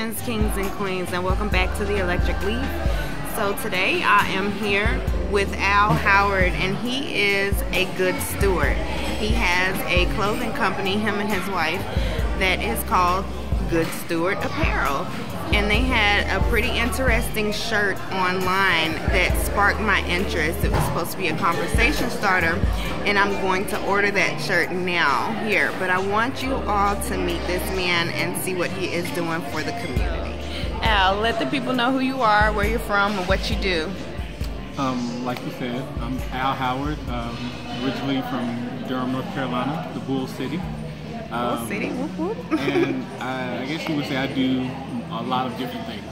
Salutations, kings and queens, and welcome back to the Electric Leaf. So today I am here with Al Howard, and he is a good steward. He has a clothing company, him and his wife, that is called Steward Apparel. And they had a pretty interesting shirt online that sparked my interest. It was supposed to be a conversation starter, and I'm going to order that shirt now here. But I want you all to meet this man and see what he is doing for the community. Al, let the people know who you are, where you're from, and what you do. Like you said, I'm Al Howard, originally from Durham, North Carolina, the Bull City. Bull City, whoop whoop. And I guess you would say I do a lot of different things,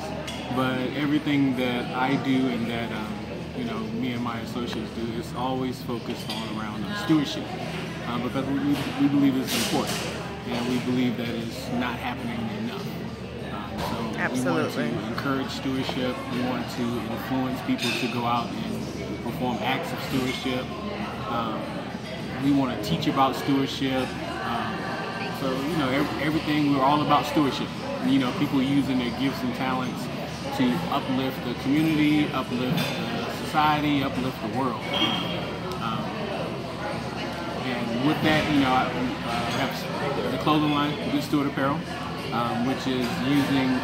but everything that I do and that you know, me and my associates do is always focused on around stewardship, because we believe it's important, and we believe that it's not happening enough. So Absolutely. We want to encourage stewardship. We want to influence people to go out and perform acts of stewardship. We want to teach about stewardship. So, you know, everything, we're all about stewardship. You know, people using their gifts and talents to uplift the community, uplift society, uplift the world. And with that, you know, I have the clothing line, Steward Apparel, which is using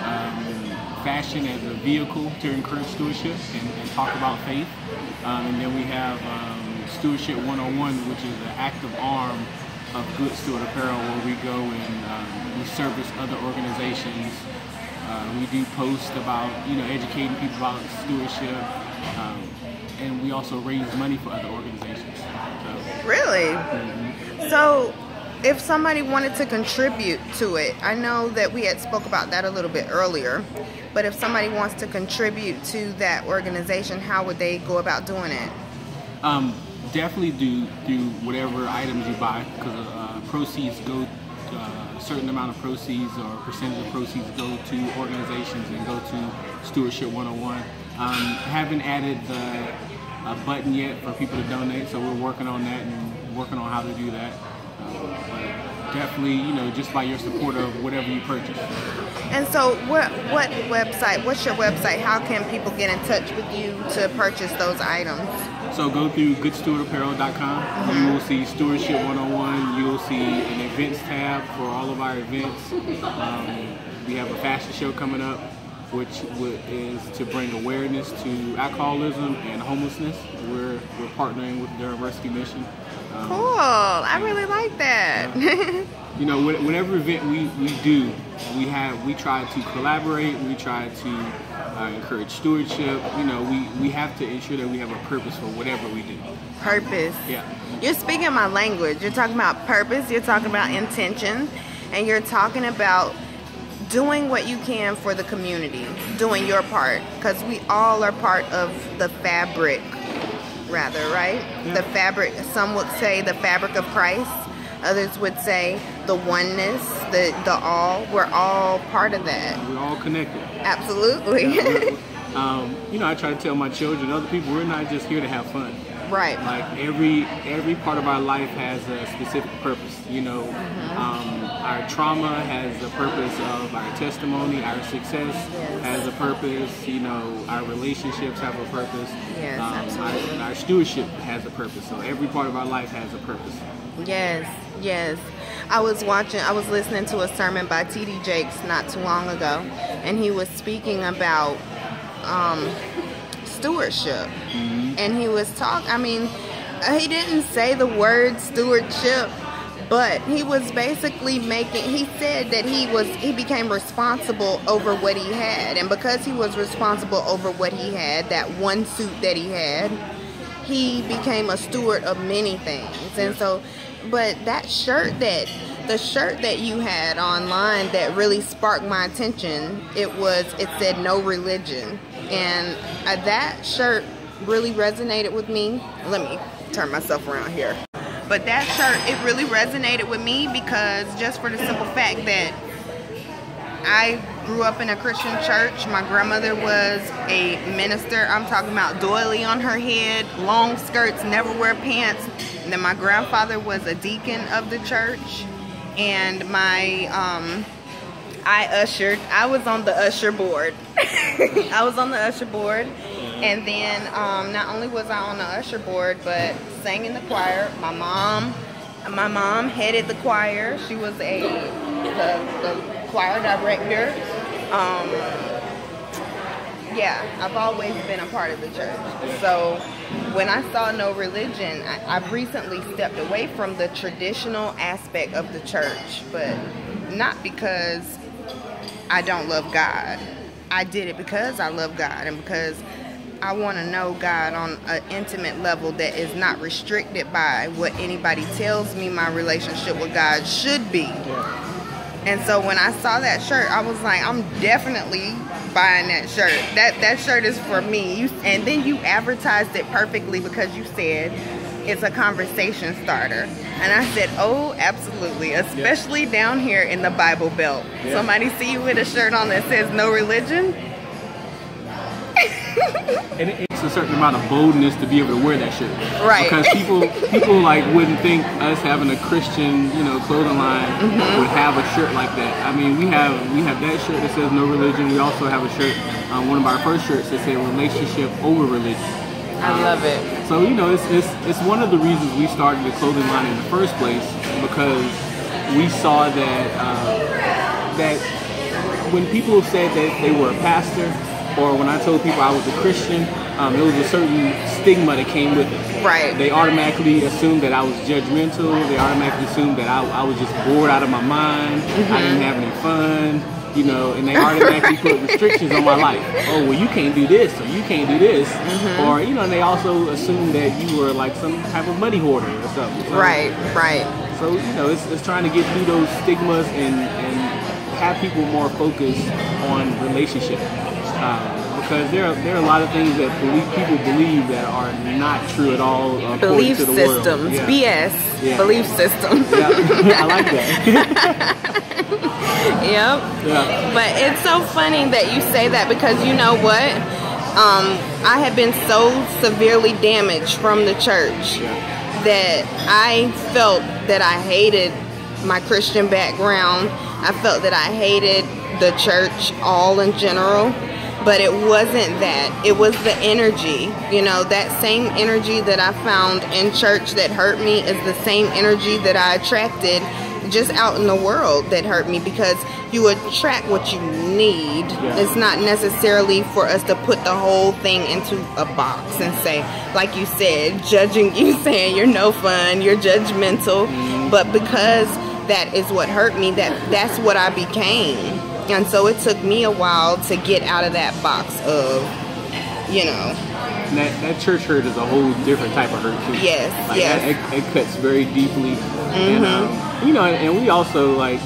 fashion as a vehicle to encourage stewardship and talk about faith. And then we have Stewardship 101, which is an active arm of Steward Apparel, where we go and we service other organizations. We do posts about, you know, educating people about stewardship, and we also raise money for other organizations. So, really? So if somebody wanted to contribute to it, I know that we had spoke about that a little bit earlier, but if somebody wants to contribute to that organization, how would they go about doing it? Definitely do whatever items you buy, because proceeds go, a certain amount of proceeds or percentage of proceeds go to organizations and go to Stewardship 101. Haven't added a button yet for people to donate, so we're working on that and working on how to do that. But definitely, you know, just by your support of whatever you purchase. And so what website, what's your website? How can people get in touch with you to purchase those items? So go through goodstewardapparel.com. You will see Stewardship 101. You will see an events tab for all of our events. We have a fashion show coming up, which is to bring awareness to alcoholism and homelessness. We're partnering with the Durham Rescue Mission. Cool. I really like that. You know, whatever event we do, we try to collaborate. We try to encourage stewardship. You know, we have to ensure that we have a purpose for whatever we do. Purpose. Yeah. You're speaking my language. You're talking about purpose. You're talking about intention, and you're talking about doing what you can for the community, doing your part, because we all are part of the fabric, rather, right? Yeah. The fabric. Some would say the fabric of Christ. Others would say the oneness, the all. We're all part of that. We're all connected. Absolutely. Yeah, you know, I try to tell my children, other people, we're not just here to have fun. Right. Like every part of our life has a specific purpose. You know, our trauma has a purpose of our testimony. Our success has a purpose. You know, our relationships have a purpose. Yes, absolutely. Our stewardship has a purpose. So every part of our life has a purpose. Yes, yes. I was listening to a sermon by T.D. Jakes not too long ago, and he was speaking about stewardship. And he was he didn't say the word stewardship, but he was basically he said that he became responsible over what he had, and because he was responsible over what he had, that one suit that he had, he became a steward of many things. And so, but the shirt that you had online that really sparked my attention, it said no religion, and that shirt really resonated with me. Let me turn myself around here. But that shirt, it really resonated with me, because just for the simple fact that I grew up in a Christian church. My grandmother was a minister. I'm talking about doily on her head, long skirts, never wear pants. And then my grandfather was a deacon of the church. And my I was on the usher board. I was on the usher board, and then not only was I on the usher board, but sang in the choir. My mom headed the choir. She was the choir director. Yeah, I've always been a part of the church. So when I saw No Religion, I've recently stepped away from the traditional aspect of the church, but not because I don't love God. I did it because I love God and because I want to know God on an intimate level that is not restricted by what anybody tells me my relationship with God should be. And so when I saw that shirt, I was like, I'm definitely buying that shirt. That shirt is for me. And then you advertised it perfectly because you said it's a conversation starter. And I said, oh, absolutely. Especially down here in the Bible Belt. Yeah. Somebody see you with a shirt on that says no religion. And it takes a certain amount of boldness to be able to wear that shirt, right? Because people like wouldn't think us having a Christian, clothing line would have a shirt like that. I mean, we have that shirt that says no religion. We also have a shirt, one of our first shirts that said relationship over religion. I love it. So it's one of the reasons we started the clothing line in the first place, because we saw that that when people said that they were a pastor, or when I told people I was a Christian, there was a certain stigma that came with it. Right. They automatically assumed that I was judgmental. They automatically assumed that I was just bored out of my mind. I didn't have any fun, and they automatically put restrictions on my life. Oh, well, you can't do this, or you can't do this. Or, and they also assumed that you were like some type of money hoarder or something. So, right. So, it's trying to get through those stigmas and have people more focused on relationships. Because there are a lot of things that people believe that are not true at all. Belief to the systems, world. Yeah. BS. Yeah. Belief systems. Yeah. I like that. Yep. Yeah. But it's so funny that you say that, because you know what? I have been so severely damaged from the church that I felt that I hated my Christian background. I felt that I hated the church all in general. But it wasn't that. It was the energy. That same energy that I found in church that hurt me is the same energy that I attracted just out in the world that hurt me, because you attract what you need. Yeah. It's not necessarily for us to put the whole thing into a box and say, like you said, judging you, saying you're no fun, you're judgmental. But because that is what hurt me, that's what I became. And so it took me a while to get out of that box of, That church hurt is a whole different type of hurt too. Yes, yes. It cuts very deeply. And, and we also, like,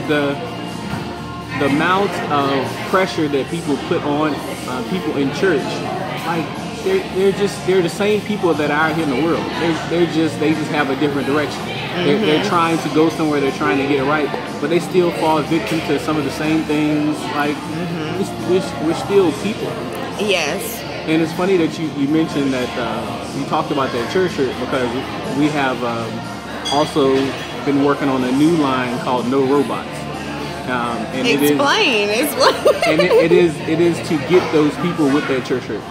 the amount of pressure that people put on people in church, like, they're the same people that are out here in the world. They just have a different direction. They're trying to go somewhere. They're trying to get it right, but they still fall victim to some of the same things. Like, we're still people. Yes. And it's funny that you mentioned that you talked about that church shirt, because we have also been working on a new line called No Robots. And Explain. And it is to get those people with that church shirt.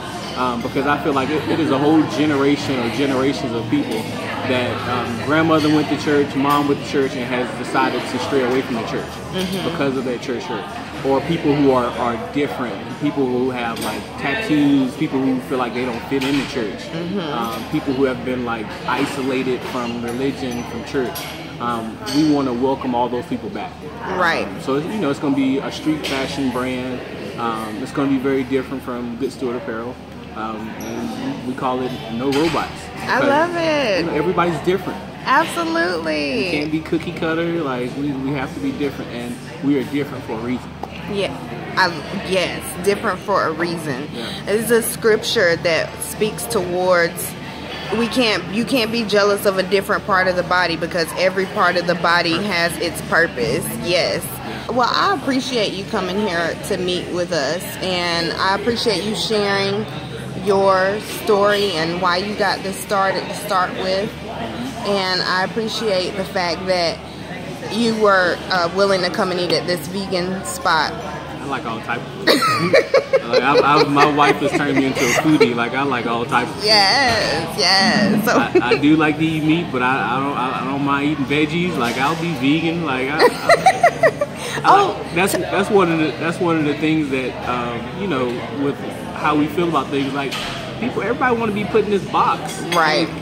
Because I feel like it is a whole generation or generations of people that grandmother went to church, mom went to church, and has decided to stray away from the church because of that church shirt. Or people who are different, people who have like tattoos, people who feel like they don't fit in the church, people who have been like isolated from religion, from church. We want to welcome all those people back. Right. So it's going to be a street fashion brand. It's going to be very different from Good Steward Apparel. And we call it No Robots. I love it. Everybody's different. Absolutely. You can't be cookie cutter. Like, we have to be different, and we are different for a reason. Yeah. Yes, different for a reason. Yeah. It's a scripture that speaks towards you can't be jealous of a different part of the body, because every part of the body has its purpose. Yes. Well, I appreciate you coming here to meet with us, and I appreciate you sharing your story and why you got this started to start with. And I appreciate the fact that you were willing to come and eat at this vegan spot? I like all types of food. Like my wife has turned me into a foodie. Like I like all types of food. Yes. So I do like to eat meat, but I don't mind eating veggies. Like I'll be vegan. Like that's one of the things that you know, with how we feel about things. Like everybody want to be put in this box. Right. Like,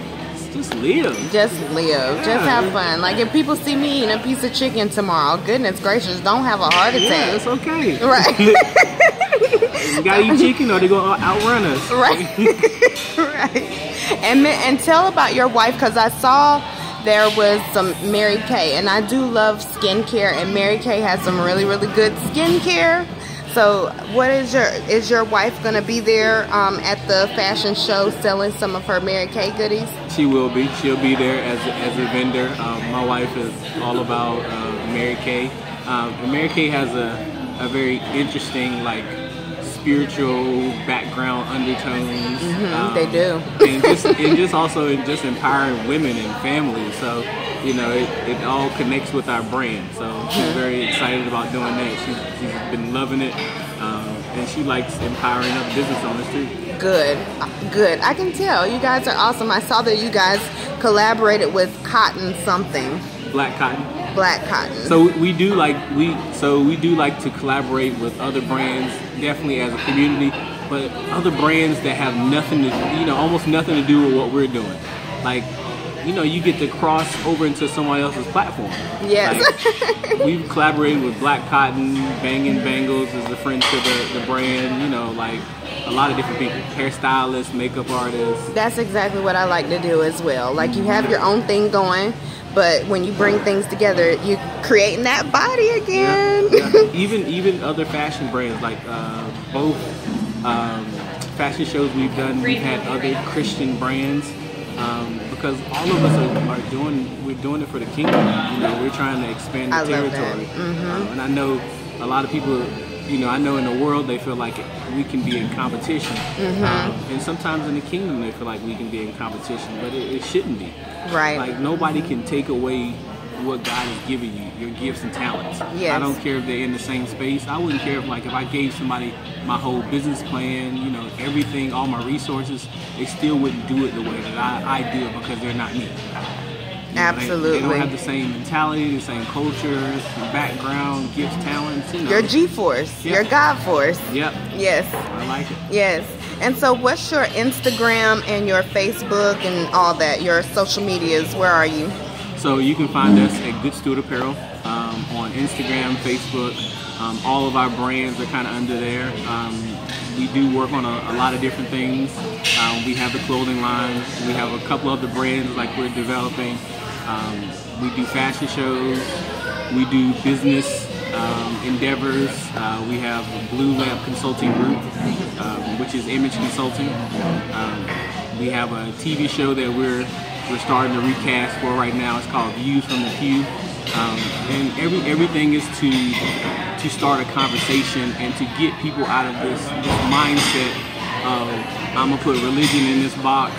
just live. Just have fun. Like if people see me eating a piece of chicken tomorrow, goodness gracious, don't have a heart attack. Yeah, it's okay. Right. You gotta eat chicken or they're gonna outrun us. Right. Right. And tell about your wife, because I saw there was some Mary Kay, and I do love skincare, and Mary Kay has some really, really good skincare. So what is your wife going to be there at the fashion show selling some of her Mary Kay goodies? She will be. She'll be there as a vendor. My wife is all about Mary Kay. And Mary Kay has a very interesting, like, spiritual background undertones. They do. and just also in just empowering women and families. So, you know, it all connects with our brand. So she's very excited about doing that. She's been loving it. And she likes empowering other business owners too. Good. I can tell. You guys are awesome. I saw that you guys collaborated with Cotton something. Black Cotton. Black Cotton. So we do like to collaborate with other brands, definitely as a community, but other brands that have nothing to, you know, almost nothing to do with what we're doing. Like, you know, you get to cross over into someone else's platform. Yes. Like, we've collaborated with Black Cotton, Bangin' Bangles is a friend to the brand, you know, like a lot of different people, hairstylists, makeup artists. That's exactly what I like to do as well. Like, you have your own thing going, but when you bring things together, you creating that body again. Yeah. Even other fashion brands, like both fashion shows we've done, we've had other Christian brands. Because all of us we're doing it for the kingdom. You know, we're trying to expand the territory. And I know a lot of people, you know, I know in the world they feel like we can be in competition. And sometimes in the kingdom they feel like we can be in competition, but it shouldn't be. Right. Like nobody can take away what God has given you, your gifts and talents. Yes. I don't care if they're in the same space. I wouldn't care if I gave somebody my whole business plan, you know, everything, all my resources, they still wouldn't do it the way that I do it because they're not me. Absolutely. They don't have the same mentality, the same culture, background, gifts, talents, you know. Your G-force, your God force. Yep. Yes. I like it. Yes. And so what's your Instagram and your Facebook and all that, your social medias? Where are you? So you can find us at Good Steward Apparel on Instagram, Facebook. All of our brands are kind of under there. We do work on a lot of different things. We have the clothing line. We have a couple other brands like we're developing. We do fashion shows. We do business endeavors. We have a Blue Lab Consulting Group, which is image consulting. We have a TV show that we're starting to recast for right now. It's called Views from the Pew. And everything is to start a conversation and to get people out of this mindset of I'm gonna put religion in this box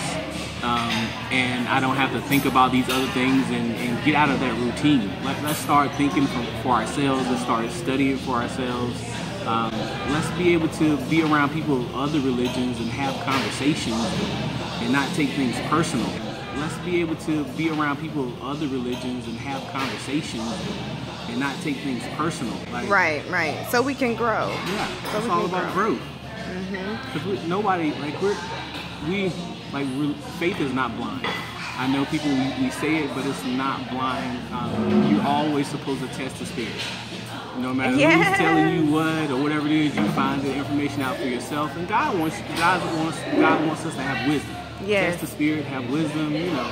and I don't have to think about these other things and get out of that routine. Let's start thinking for ourselves. Let's start studying for ourselves. Let's be able to be around people of other religions and have conversations and not take things personal. Let's be able to be around people of other religions and have conversations and not take things personal. Like, right. So we can grow. Yeah, so it's all about growth. Because nobody, like faith is not blind. I know people, we say it, but it's not blind. You're always supposed to test the spirit. No matter who's telling you what or whatever it is, you find the information out for yourself. And God wants us to have wisdom. Yes. Test the spirit, have wisdom, you know.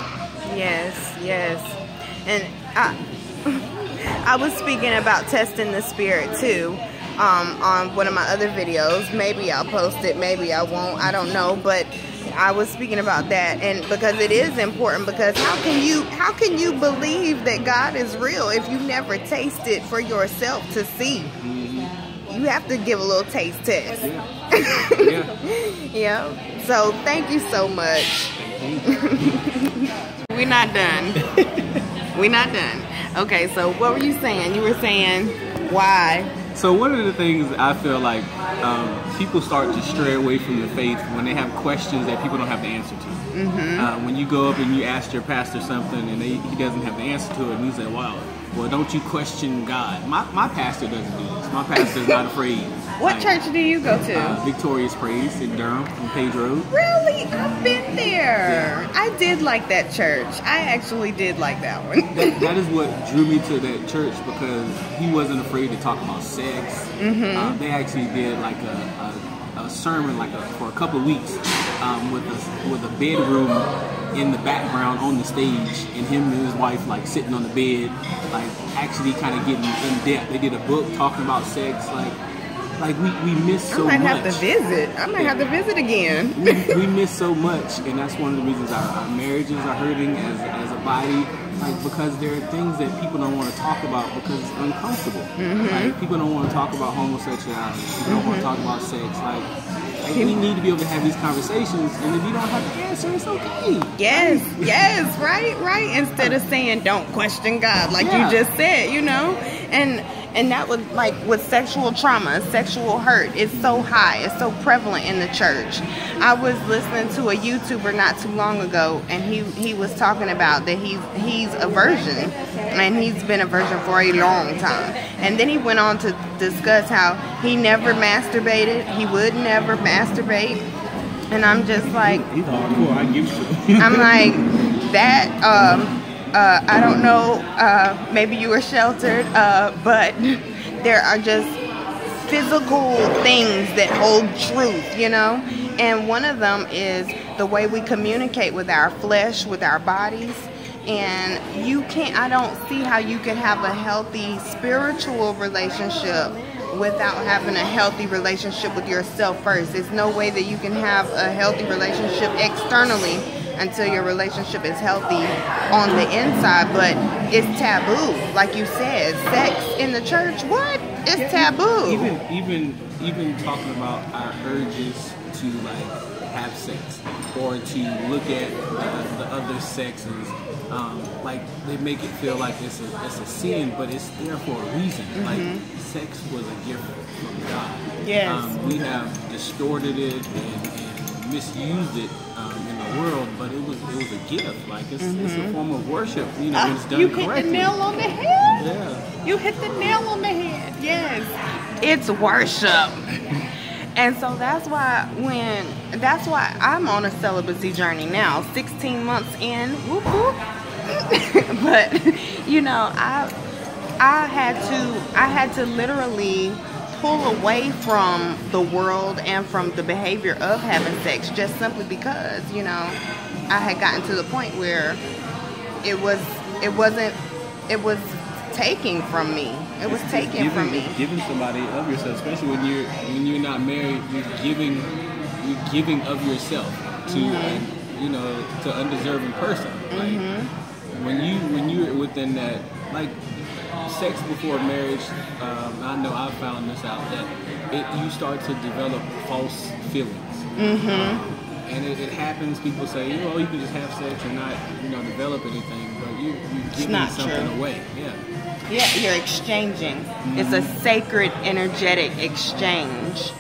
Yes. And I was speaking about testing the spirit too on one of my other videos. Maybe I'll post it, maybe I won't, I don't know, but I was speaking about that, and because it is important, because how can you believe that God is real if you never tasted for yourself to see? You have to give a little taste test. Yeah. So thank you so much. We're not done. Okay, so what were you saying? You were saying why? So one of the things I feel like people start to stray away from the faith when they have questions that people don't have the answer to. When you go up and you ask your pastor something and he doesn't have the answer to it, and you say, well, don't you question God? My pastor doesn't do this. My pastor is not afraid. What church do you go to? Victorious Praise in Durham on Page Road. Really? I've been there. I did like that church. I actually did like that one. That is what drew me to that church, because he wasn't afraid to talk about sex. They actually did like a sermon for a couple of weeks with a bedroom in the background on the stage, and him and his wife like sitting on the bed, like actually kind of getting in depth. They did a book talking about sex, like we miss so much. I might have to visit. I might have to visit again. we miss so much, and that's one of the reasons our marriages are hurting as a body. Like, because there are things that people don't want to talk about because it's uncomfortable. Like, people don't want to talk about homosexuality. People don't want to talk about sex. Like we need to be able to have these conversations, and if you don't have the answer, it's okay. Yes, right. Instead of saying don't question God, like you just said, and that was like with sexual trauma, sexual hurt. It's so high, it's so prevalent in the church. I was listening to a YouTuber not too long ago, and he was talking about that he's a virgin, and he's been a virgin for a long time. And then he went on to discuss how he never masturbated. He would never masturbate. And I'm just like, he's hardcore. I give you. I'm like that. I don't know. Maybe you were sheltered, but there are just physical things that hold truth, And one of them is the way we communicate with our flesh, with our bodies. And I don't see how you can have a healthy spiritual relationship without having a healthy relationship with yourself first. There's no way that you can have a healthy relationship externally until your relationship is healthy on the inside. But it's taboo, like you said. Sex in the church, what? It's taboo. Even talking about our urges to have sex or to look at the other sexes, they make it feel like it's a sin, but it's there for a reason. Like, sex was a gift from God. Yes. We have distorted it and misused it in the world, but it was a gift. Like, it's a form of worship. When it's done correctly. You hit the nail on the head. Yeah. You hit the nail on the head. Yes. It's worship. And so that's why I'm on a celibacy journey now, 16 months in, whoop whoop. But I had to literally pull away from the world and from the behavior of having sex, just simply because I had gotten to the point where it was taking from me. It was taken from me. Giving somebody of yourself, especially when you're not married, you're giving of yourself to to undeserving person. Like, when you're within that, like, sex before marriage, I know I've found this out, that you start to develop false feelings. And it happens. People say, you can just have sex and not develop anything, but you're giving something away. Yeah, you're exchanging. It's a sacred, energetic exchange.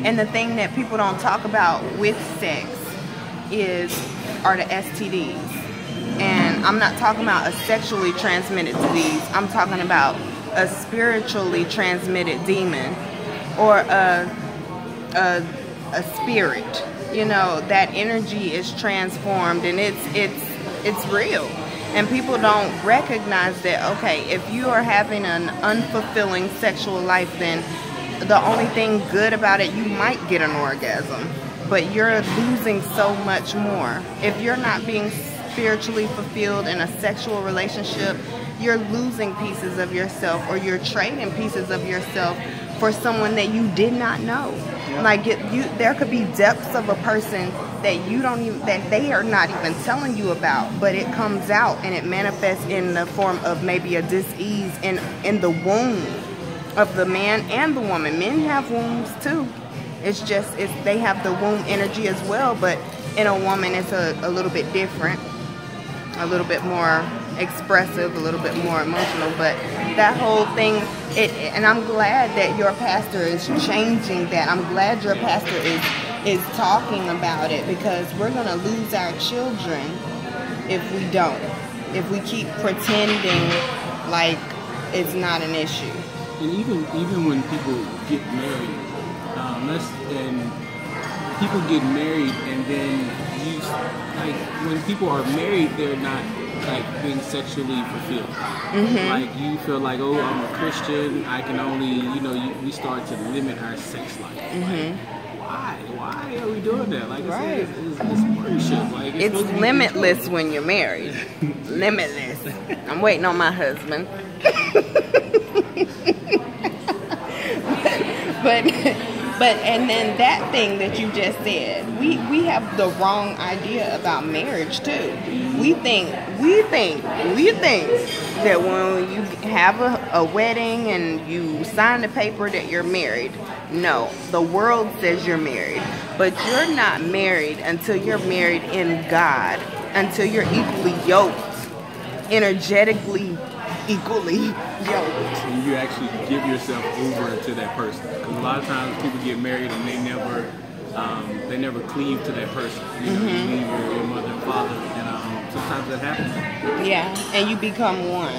And the thing that people don't talk about with sex are the STDs. And I'm not talking about a sexually transmitted disease. I'm talking about a spiritually transmitted demon or a spirit. That energy is transformed, and it's real. And people don't recognize that, okay, if you are having an unfulfilling sexual life, then the only thing good about it, you might get an orgasm, but you're losing so much more. If you're not being spiritually fulfilled in a sexual relationship, you're losing pieces of yourself, or you're trading pieces of yourself for someone that you did not know. Like, there could be depths of a person that they are not even telling you about, but it comes out and it manifests in the form of maybe a dis-ease in the womb of the man and the woman. Men have wombs too. It's just they have the womb energy as well, but in a woman it's a little bit different, a little bit more expressive, a little bit more emotional. But that whole thing, and I'm glad that your pastor is changing that. I'm glad your pastor is talking about it, because we're going to lose our children if we don't. If we keep pretending like it's not an issue. And even when people get married, and people get married, and then when people are married, they're not like being sexually fulfilled. Like you feel like, oh, I'm a Christian, I can only, we start to limit our sex life. Why are we doing that? Like, it's worship. Like, it's limitless when you're married. Limitless. I'm waiting on my husband. But and then that thing that you just said, we have the wrong idea about marriage too. We think that when you have a wedding and you sign the paper that you're married. No, the world says you're married, but you're not married until you're married in God, until you're equally yoked, energetically equally yoked. And you actually give yourself over to that person. Because a lot of times people get married and they never cleave to that person. You leave your mother and father, and sometimes that happens. Yeah, and you become one.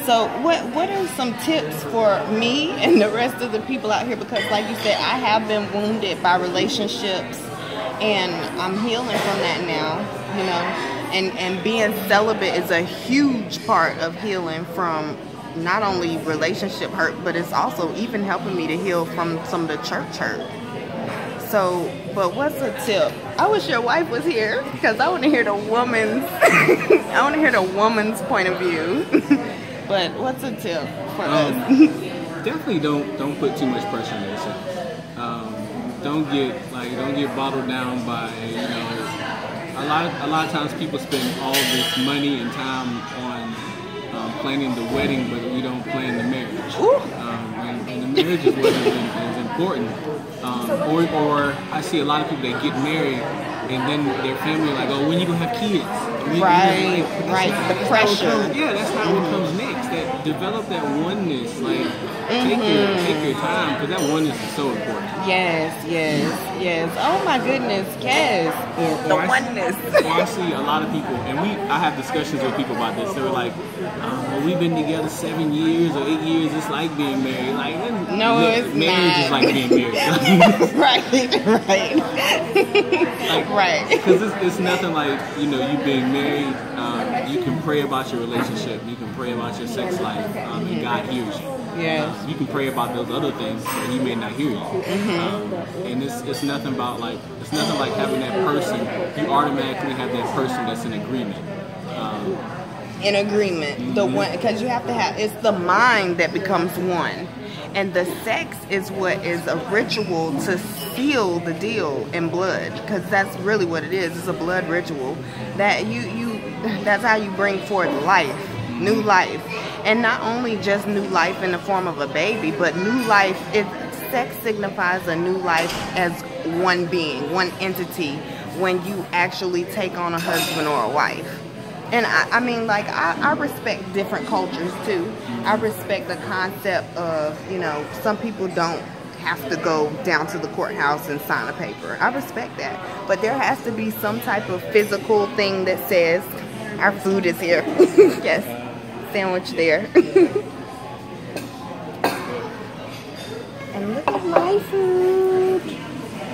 So what are some tips for me and the rest of the people out here? Because like you said, I have been wounded by relationships, and I'm healing from that now, And being celibate is a huge part of healing from not only relationship hurt, but it's also even helping me to heal from some of the church hurt. So, but what's a tip? I wish your wife was here, because I want to hear the woman's point of view. But what's a tip for us? Definitely don't put too much pressure on yourself. Don't get bottled down by a lot of times people spend all this money and time on planning the wedding, but we don't plan the marriage. And the marriage is what is important. Or I see a lot of people that get married, and then their family are like, oh, when you gonna have kids? Right. The pressure. That's not what comes next. That develop that oneness. Like take your time, because that oneness is so important. Yes. Oh my goodness, yes. The oneness. I see a lot of people, and I have discussions with people about this. They're like, well, we've been together 7 years or 8 years. It's like being married. Like, no, it's marriage not. is like being married. Right. Because it's nothing like you being married. You can pray about your relationship. You can pray about your sex life, and God hears you. Yes. You can pray about those other things, but He may not hear you. And it's nothing like having that person. You automatically have that person that's in agreement. In agreement, the one, because you have to have. It's the mind that becomes one, and the sex is what is a ritual to seal the deal in blood, because that's really what it is. It's a blood ritual that that's how you bring forth life, new life. And not only just new life in the form of a baby, but new life, sex signifies a new life as one being, one entity, when you actually take on a husband or a wife. And I respect different cultures too. I respect the concept of, some people don't have to go down to the courthouse and sign a paper. I respect that. But there has to be some type of physical thing that says, our food is here. Yes. Sandwich there. And look at my food.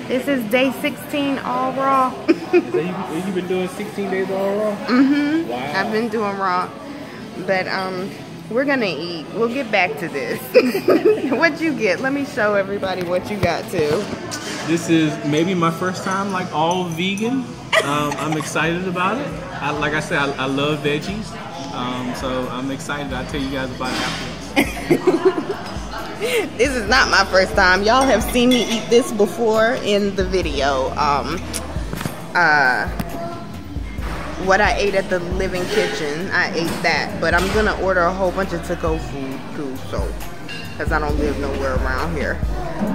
This is day 16 all raw. So you've been doing 16 days all raw? Wow. I've been doing raw. But we're gonna eat. We'll get back to this. What'd you get? Let me show everybody what you got too. This is maybe my first time like all vegan. I'm excited about it. Like I said, I love veggies. So I'm excited. I'll tell you guys about it afterwards. This is not my first time. Y'all have seen me eat this before in the video. What I ate at the Living Kitchen, I ate that. But I'm gonna order a whole bunch of to-go food too, so, because I don't live nowhere around here.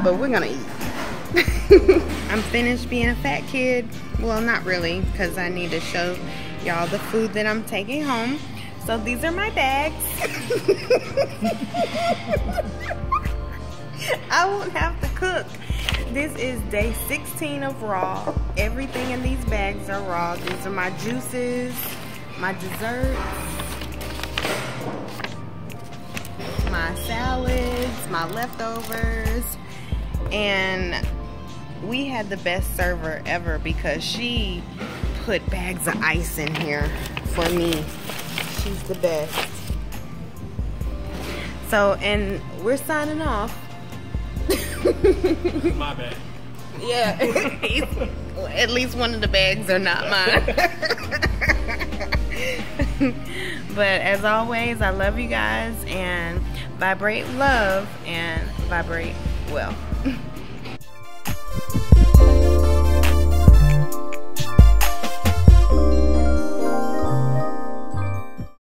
But we're gonna eat. I'm finished being a fat kid. Well, not really, because I need to show y'all the food that I'm taking home. So these are my bags. I won't have to cook. This is day 16 of raw. Everything in these bags are raw. These are my juices, my desserts, my salads, my leftovers. And we had the best server ever because she put bags of ice in here for me. She's the best. So, and we're signing off. My bad. Yeah. At least one of the bags are not mine. But as always, I love you guys, and vibrate love and vibrate well.